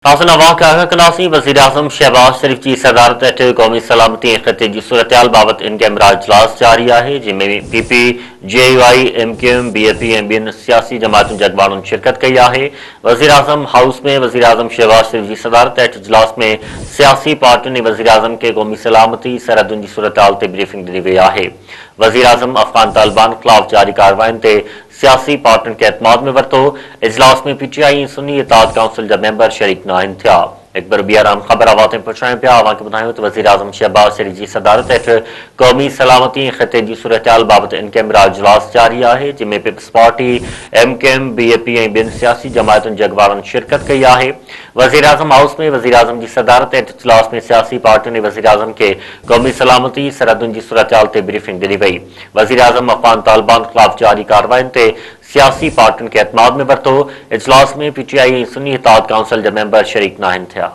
वज़ीर-ए-आज़म शहबाज शरीफ की सदारत हेठ क़ौमी सलामती ऐं ख़िते जी सूरत-हाल बाबति इन कैमरा इजलास जारी है, जिनमें पीपी, जेयूआई, एमक्यूएम, बीएपी ऐं ॿियनि सियासी जमातुनि जे अॻवाननि शिरकत कई है। वज़ीर-ए-आज़म हाउस में वज़ीर-ए-आज़म शहबाज शरीफ की सदारत हेठ इजलास में सियासी पार्टियुनि ऐं वज़ीर-ए-आज़म के क़ौमी सलामती सरहदुनि जी सूरत-हाल ते ब्रीफिंग ॾिनी वई है। वज़ीर-ए-आज़म अफ़गान तालिबान ख़िलाफ़ जारी कार्रवाइयुनि ते सियासी पार्टियुनि खे एतमाद में वरितो। इजलास में पीटीआई ऐं सुन्नी इत्तेहाद काउंसिल जा मेंबर शरीक न आहिनि थिया। अकबर बियाराम ख़बर हवाले पहुचायूं पिया। अवांखे ॿुधायूं त वज़ीर-ए-आज़म शहबाज शरीफ जी सदारत हेठ क़ौमी सलामती ऐं ख़िते जी सूरत-हाल बाबति इन कैमरा इजलास जारी है, जिनमें पीपल्स पार्टी, एमक्यूएम, बीएपी ऐं ॿियनि सियासी जमातुनि जे अॻवाननि शिरकत कई है। वज़ीर-ए-आज़म हाउस में वज़ीर-ए-आज़म जी सदारत हेठ इजलास में सियासी पार्टियुनि ऐं वज़ीर-ए-आज़म के क़ौमी सलामती सरहदुनि जी सूरत-हाल ते ब्रीफिंग ॾिनी वई। वज़ीर-ए-आज़म अफ़गान तालिबान ख़िलाफ़ जारी कार्रवाइयुनि ते सियासी पार्टियुनि खे एतमाद में वरितो। इजलास में पीटीआई ऐं सुन्नी इत्तेहाद काउंसिल जा मेंबर शरीक न आहिनि थिया।